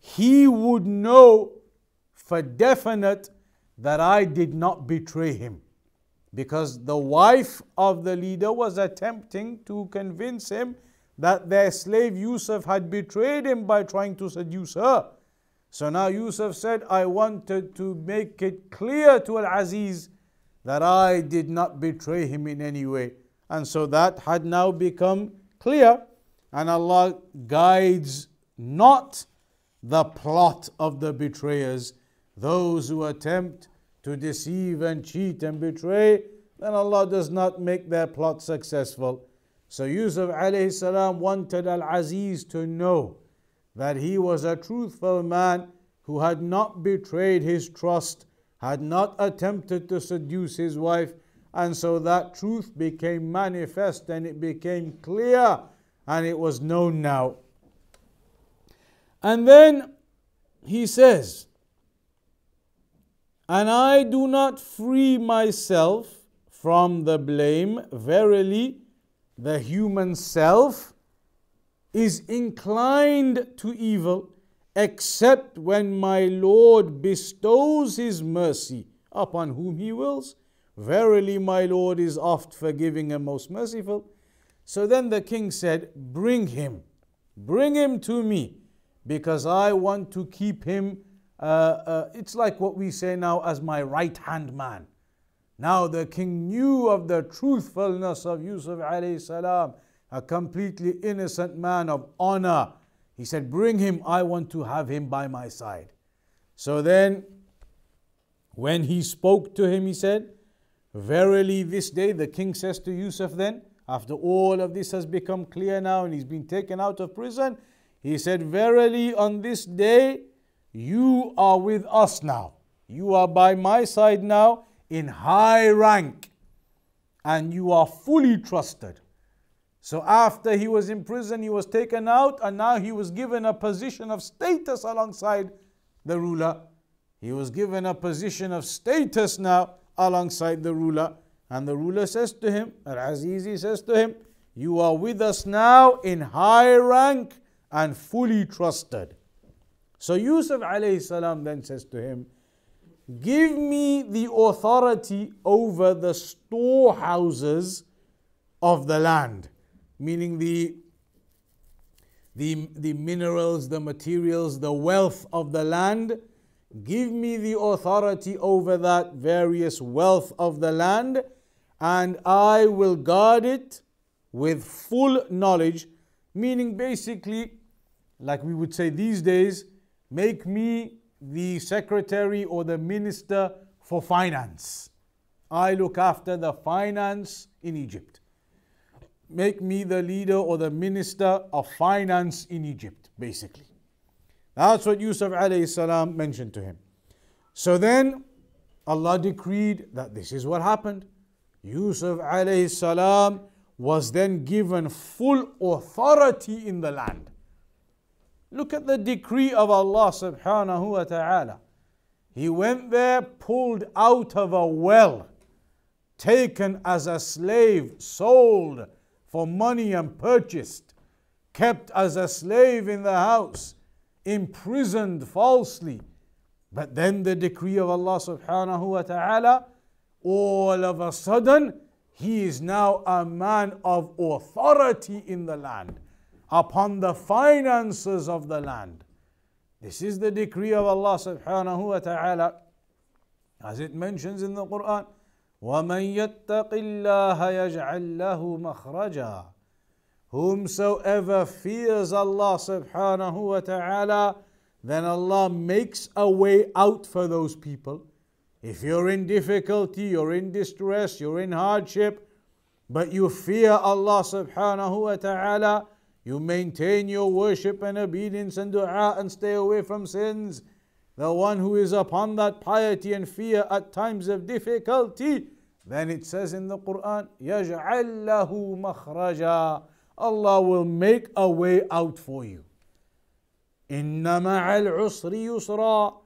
he would know for definite that I did not betray him. Because the wife of the leader was attempting to convince him that their slave Yusuf had betrayed him by trying to seduce her. So now Yusuf said, I wanted to make it clear to Al-Aziz that I did not betray him in any way. And so that had now become clear. And Allah guides not the plot of the betrayers, those who attempt to deceive and cheat and betray, then Allah does not make their plot successful. So Yusuf alayhi salam wanted Al-Aziz to know that he was a truthful man who had not betrayed his trust, had not attempted to seduce his wife, and so that truth became manifest and it became clear and it was known now. And then he says, and I do not free myself from the blame. Verily, the human self is inclined to evil, except when my Lord bestows his mercy upon whom he wills. Verily, my Lord is oft forgiving and most merciful. So then the king said, bring him to me, because I want to keep him. It's like what we say now as my right hand man. Now the king knew of the truthfulness of Yusuf alayhi salam, a completely innocent man of honor. He said, bring him, I want to have him by my side. So then, when he spoke to him, he said, verily this day, the king says to Yusuf then, after all of this has become clear now and he's been taken out of prison, he said, verily on this day, you are with us now. You are by my side now in high rank, and you are fully trusted. So after he was in prison, he was taken out, and now he was given a position of status alongside the ruler. He was given a position of status now alongside the ruler. And the ruler says to him, Al-Azizi says to him, you are with us now in high rank and fully trusted. So Yusuf alayhi salam then says to him, give me the authority over the storehouses of the land, meaning the minerals, the materials, the wealth of the land. Give me the authority over that various wealth of the land, and I will guard it with full knowledge, meaning basically, like we would say these days, make me the secretary or the minister for finance. I look after the finance in Egypt. Make me the leader or the minister of finance in Egypt, basically. That's what Yusuf alayhi salam mentioned to him. So then Allah decreed that this is what happened. Yusuf alayhi salam was then given full authority in the land. Look at the decree of Allah subhanahu wa ta'ala. He went there, pulled out of a well, taken as a slave, sold for money and purchased, kept as a slave in the house, imprisoned falsely. But then the decree of Allah subhanahu wa ta'ala, all of a sudden, he is now a man of authority in the land, upon the finances of the land. This is the decree of Allah subhanahu wa ta'ala, as it mentions in the Quran, وَمَن يَتَّقِ اللَّهَ يَجْعَلْ لَهُ مَخْرَجًا. Whomsoever fears Allah subhanahu wa ta'ala, then Allah makes a way out for those people. If you're in difficulty, you're in distress, you're in hardship, but you fear Allah subhanahu wa ta'ala, you maintain your worship and obedience and dua and stay away from sins. The one who is upon that piety and fear at times of difficulty, then it says in the Quran, يَجْعَلْ لَهُ مَخْرَجًا. Allah will make a way out for you. إِنَّ مَعَ الْعُسْرِ يُسْرًا.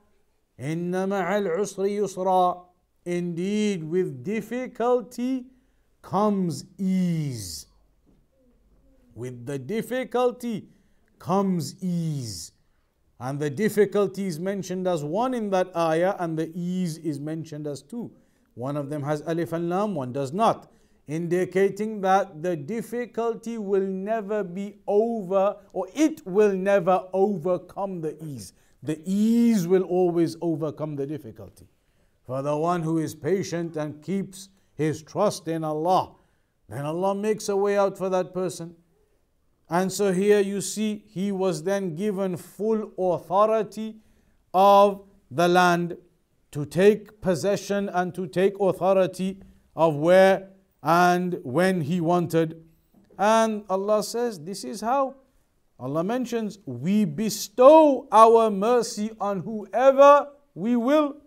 إِنَّ مَعَ الْعُسْرِ يُسْرًا. Indeed, with difficulty comes ease. With the difficulty comes ease. And the difficulty is mentioned as one in that ayah, and the ease is mentioned as two. One of them has alif and lam, one does not, indicating that the difficulty will never be over, or it will never overcome the ease. The ease will always overcome the difficulty. For the one who is patient and keeps his trust in Allah, then Allah makes a way out for that person. And so here you see, he was then given full authority of the land, to take possession and to take authority of where and when he wanted. And Allah says, this is how. Allah mentions, we bestow our mercy on whoever we will.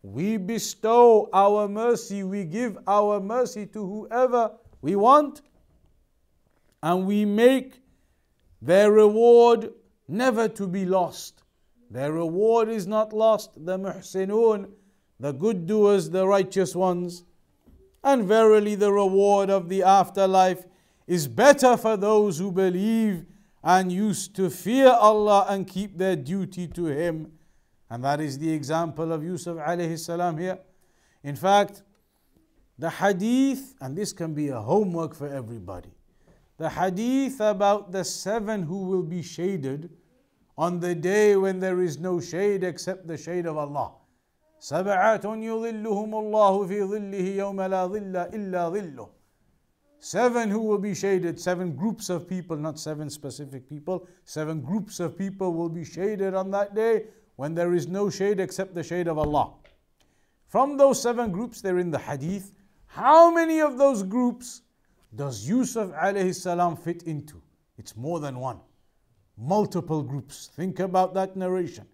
We bestow our mercy, we give our mercy to whoever we want. And we make their reward never to be lost. Their reward is not lost. The muhsinun, the good doers, the righteous ones. And verily the reward of the afterlife is better for those who believe and used to fear Allah and keep their duty to Him. And that is the example of Yusuf alayhi salam here. In fact, the hadith, and this can be a homework for everybody, the hadith about the 7 who will be shaded on the day when there is no shade except the shade of Allah. سَبْعَةٌ يُظِلُّهُمُ اللَّهُ فِي ظِلِّهِ يَوْمَ لَا ظِلَّ إِلَّا ظِلُّهُ. 7 who will be shaded, 7 groups of people, not 7 specific people, 7 groups of people will be shaded on that day when there is no shade except the shade of Allah. From those 7 groups, they're in the hadith. How many of those groups does Yusuf alayhi salam fit into? It's more than one. Multiple groups. Think about that narration.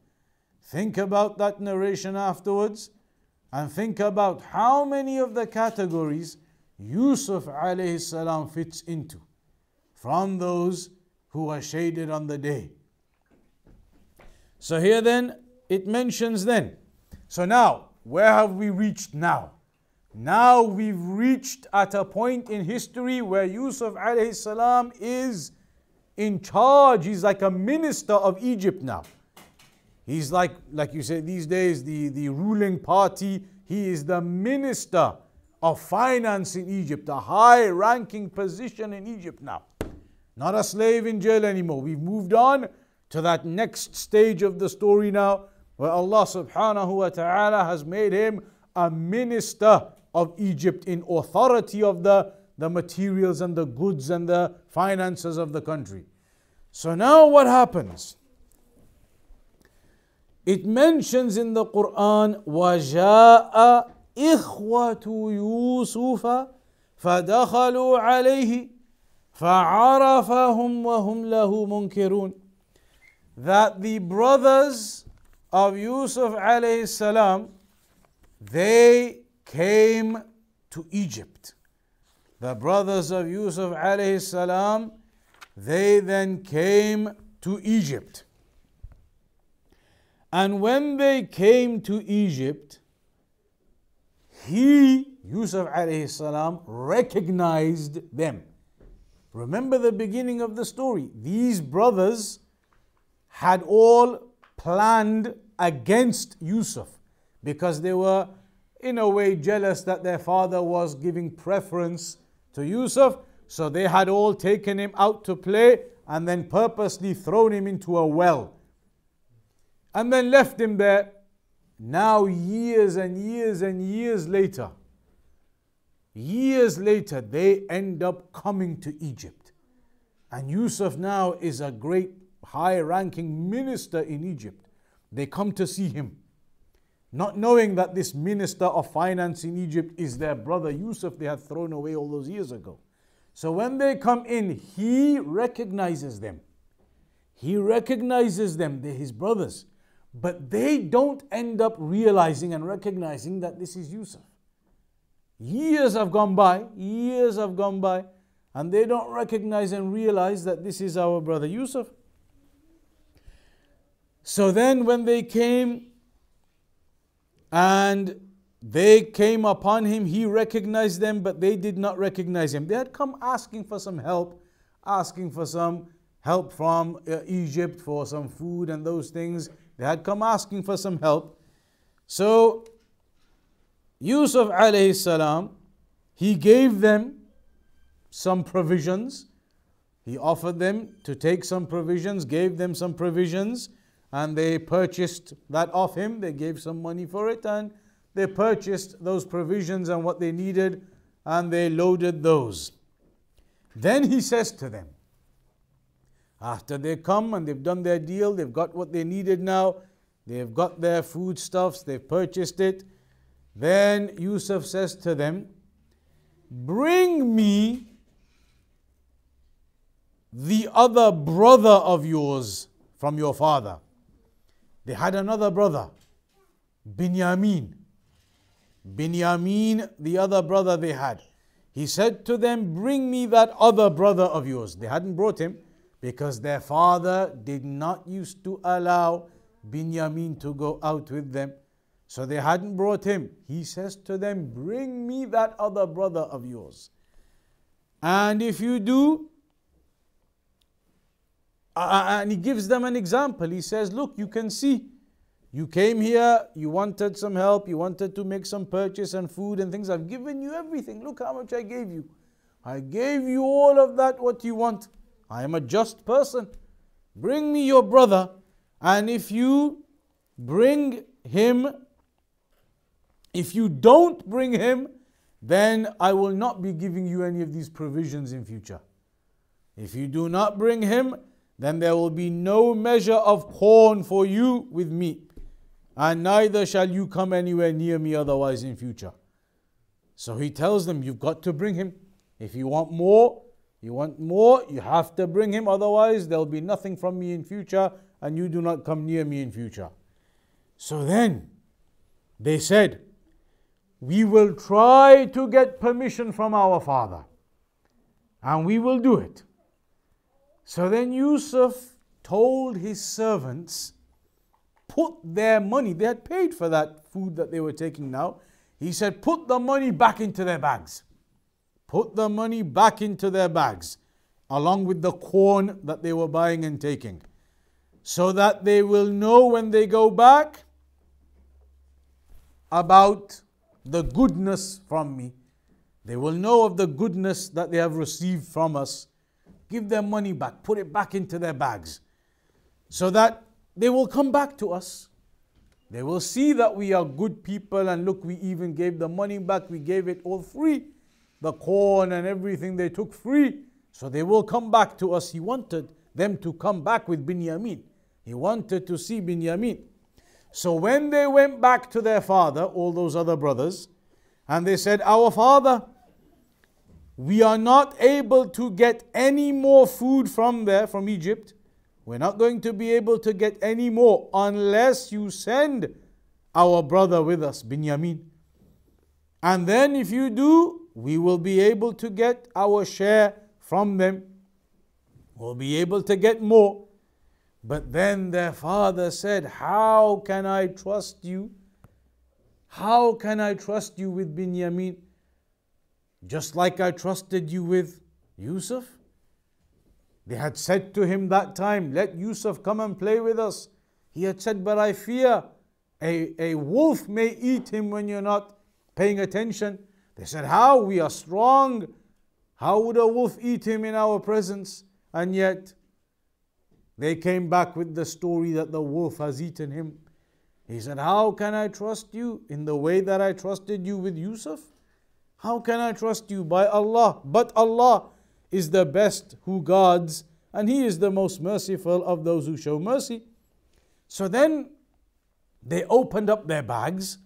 Think about that narration afterwards, and think about how many of the categories Yusuf alayhi salam fits into from those who are shaded on the day. So here then, it mentions then. So now, where have we reached now? Now we've reached at a point in history where Yusuf alayhi salam is in charge. He's like a minister of Egypt now. He's like you say these days, the ruling party. He is the minister of finance in Egypt, a high-ranking position in Egypt now. Not a slave in jail anymore. We've moved on to that next stage of the story now, where Allah subhanahu wa ta'ala has made him a minister of Egypt in authority of the materials and the goods and the finances of the country. So now what happens? It mentions in the Quran, وَجَاءَ إِخْوَةُ يُوسُفَ فَدَخَلُوا عَلَيْهِ فَعَرَفَهُمْ وَهُمْ لَهُ مُنْكِرُونَ. That the brothers of Yusuf alayhi salam, they came to Egypt. The brothers of Yusuf alayhi salam, they then came to Egypt. And when they came to Egypt, Yusuf alayhi salam, recognized them. Remember the beginning of the story. These brothers had all planned against Yusuf because they were in a way jealous that their father was giving preference to Yusuf. So they had all taken him out to play and then purposely thrown him into a well. And then left him there. Now years and years and years later, they end up coming to Egypt. And Yusuf now is a great high-ranking minister in Egypt. They come to see him, not knowing that this minister of finance in Egypt is their brother Yusuf they had thrown away all those years ago. So when they come in, he recognizes them. They're his brothers. But they don't end up realizing and recognizing that this is Yusuf. Years have gone by, and they don't recognize and realize that this is our brother Yusuf. So then when they came and they came upon him, he recognized them, but they did not recognize him. They had come asking for some help, from Egypt for some food and those things. They had come asking for some help. So Yusuf alayhi salam, he gave them some provisions. He offered them to take some provisions, gave them some provisions, and they purchased that off him. They gave some money for it, and they purchased those provisions and what they needed, and they loaded those. Then he says to them, after they come and they've done their deal, they've got what they needed now, they've got their foodstuffs, they've purchased it. Then Yusuf says to them, bring me the other brother of yours from your father. They had another brother, Binyamin, the other brother they had. He said to them, bring me that other brother of yours. They hadn't brought him because their father did not used to allow Binyamin to go out with them. So they hadn't brought him. He says to them, bring me that other brother of yours. And if you do, and he gives them an example. He says, look, you can see, you came here, you wanted some help, you wanted to make some purchase and food and things. I've given you everything. Look how much I gave you. I gave you all of that, what you want. I am a just person. Bring me your brother, and if you bring him, if you don't bring him, then I will not be giving you any of these provisions in future. If you do not bring him, then there will be no measure of corn for you with me, and neither shall you come anywhere near me otherwise in future. So he tells them, you've got to bring him. If you want more, you have to bring him, otherwise there will be nothing from me in future, and you do not come near me in future. So then they said, we will try to get permission from our father, and we will do it. So then Yusuf told his servants, put their money, they had paid for that food that they were taking now. He said, put the money back into their bags. Put the money back into their bags, along with the corn that they were buying and taking, so that they will know when they go back about the goodness from me. They will know of the goodness that they have received from us. Give their money back, put it back into their bags, so that they will come back to us. They will see that we are good people, and look, we even gave the money back, we gave it all free. The corn and everything they took free. So they will come back to us. He wanted them to come back with Binyamin. He wanted to see Binyamin. So when they went back to their father, all those other brothers, and they said, our father, we are not able to get any more food from there, from Egypt. We're not going to be able to get any more unless you send our brother with us, Binyamin. And then if you do, we will be able to get our share from them. We'll be able to get more. But then their father said, how can I trust you? How can I trust you with Binyamin? Just like I trusted you with Yusuf? They had said to him that time, let Yusuf come and play with us. He had said, but I fear a wolf may eat him when you're not paying attention. They said, how? We are strong. How would a wolf eat him in our presence? And yet, they came back with the story that the wolf has eaten him. He said, how can I trust you in the way that I trusted you with Yusuf? How can I trust you? By Allah. But Allah is the best who guards, and He is the most merciful of those who show mercy. So then they opened up their bags,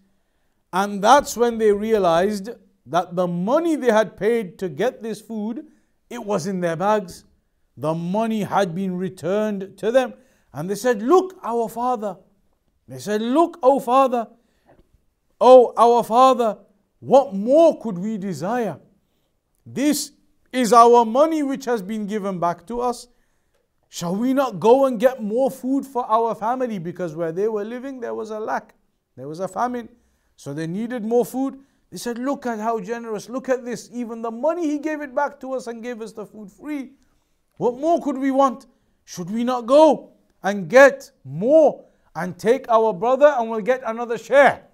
and that's when they realized that the money they had paid to get this food, it was in their bags. The money had been returned to them. And they said, look, our father. They said, look, oh father. Oh, our father, what more could we desire? This is our money which has been given back to us. Shall we not go and get more food for our family? Because where they were living, there was a lack. There was a famine. So they needed more food. They said, look at how generous. Look at this. Even the money, He gave it back to us and gave us the food free. What more could we want? Should we not go and get more and take our brother and we'll get another share?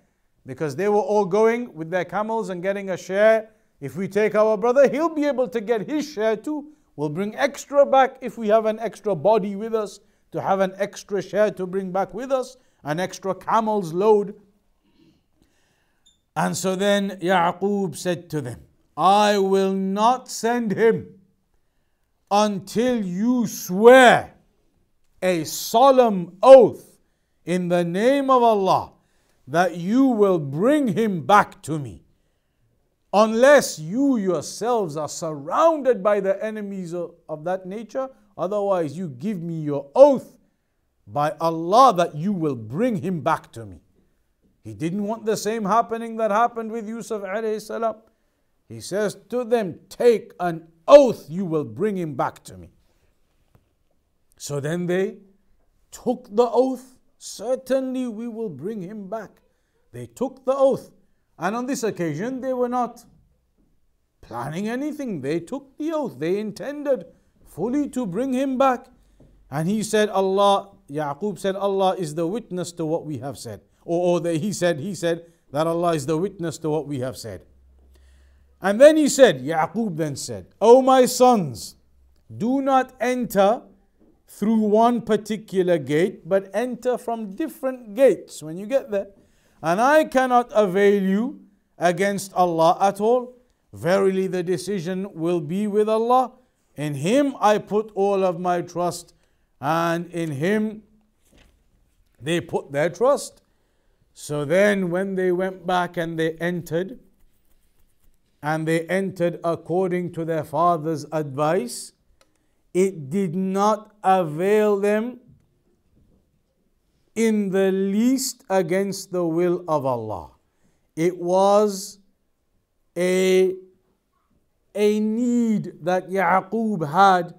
Because they were all going with their camels and getting a share. If we take our brother, he'll be able to get his share too. We'll bring extra back if we have an extra body with us, to have an extra share to bring back with us, an extra camel's load. And so then Ya'qub said to them, I will not send him until you swear a solemn oath in the name of Allah that you will bring him back to me, unless you yourselves are surrounded by the enemies of that nature. Otherwise, you give me your oath by Allah that you will bring him back to me. He didn't want the same happening that happened with Yusuf alayhi salam. He says to them, take an oath you will bring him back to me. So then they took the oath. Certainly we will bring him back. They took the oath. And on this occasion they were not planning anything. They took the oath. They intended fully to bring him back. And he said, Ya'qub said, Allah is the witness to what we have said. He said that Allah is the witness to what we have said. And then he said, Ya'qub then said, O my sons, do not enter through one particular gate, but enter from different gates when you get there. And I cannot avail you against Allah at all. Verily the decision will be with Allah. In Him I put all of my trust, and in Him they put their trust. So then when they went back and they entered according to their father's advice, it did not avail them in the least against the will of Allah. It was a need that Ya'qub had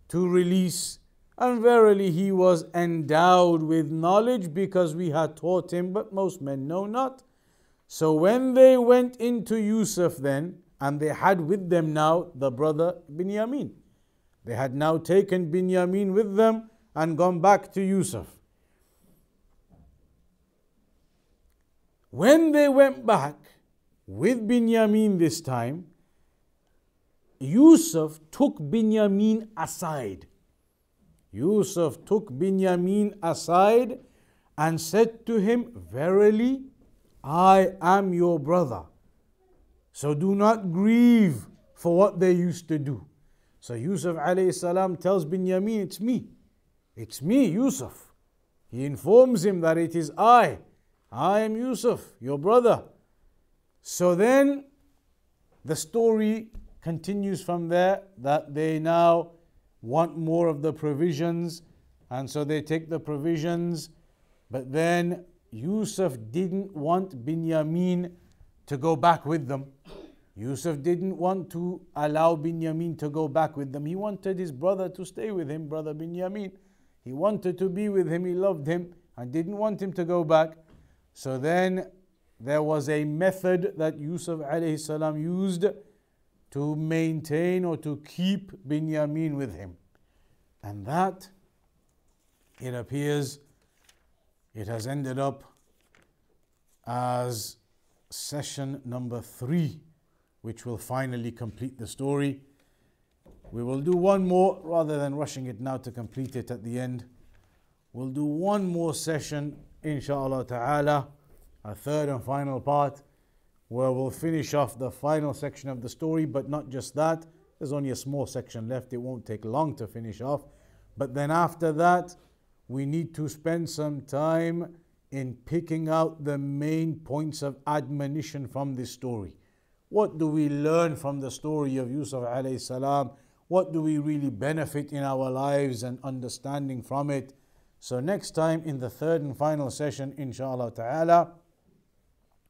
to release. And verily he was endowed with knowledge, because we had taught him, but most men know not. So when they went into Yusuf then, and they had with them now the brother Binyamin. They had now taken Binyamin with them and gone back to Yusuf. When they went back with Binyamin this time, Yusuf took Binyamin aside. Yusuf took Binyamin aside and said to him, verily, I am your brother. So do not grieve for what they used to do. So Yusuf alayhi salam tells Binyamin, it's me. It's me, Yusuf. He informs him that it is I am Yusuf, your brother. So then the story continues from there, that they now want more of the provisions, and so they take the provisions. But then Yusuf didn't want Binyamin to go back with them. Yusuf didn't want to allow Binyamin to go back with them. He wanted his brother to stay with him, brother Binyamin. He wanted to be with him, he loved him, and didn't want him to go back. So then there was a method that Yusuf alayhi salam used to maintain or to keep Binyamin with him. And that, it appears, it has ended up as session number 3, which will finally complete the story. We will do one more rather than rushing it now to complete it at the end. We'll do one more session, inshallah ta'ala, a third and final part, where we'll finish off the final section of the story, but not just that. There's only a small section left. It won't take long to finish off. But then after that, we need to spend some time in picking out the main points of admonition from this story. What do we learn from the story of Yusuf alayhi salam? What do we really benefit in our lives and understanding from it? So next time in the third and final session, inshallah ta'ala,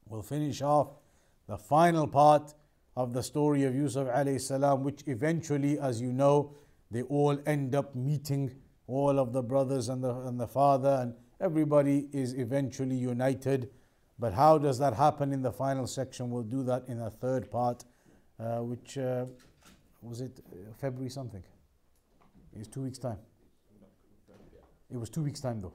we'll finish off the final part of the story of Yusuf alayhi salam, which eventually, as you know, they all end up meeting, all of the brothers and the father, and everybody is eventually united. But how does that happen in the final section? We'll do that in a third part, which was it February something? It's 2 weeks' time. It was 2 weeks' time though.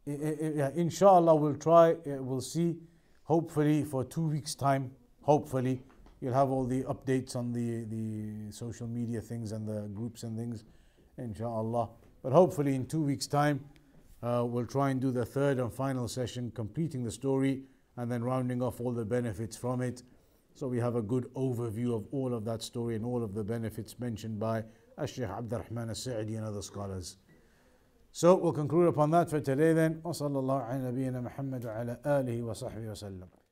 Yeah, inshallah, we'll try, we'll see. Hopefully for 2 weeks' time, hopefully you'll have all the updates on the social media things and the groups and things, inshallah. But hopefully in 2 weeks' time, we'll try and do the third and final session, completing the story and then rounding off all the benefits from it. So we have a good overview of all of that story and all of the benefits mentioned by Shaykh Abdurrahman al-Sa'di and other scholars. So we'll conclude upon that for today then. وصلى الله على نبينا محمد وعلى آله وصحبه وسلم.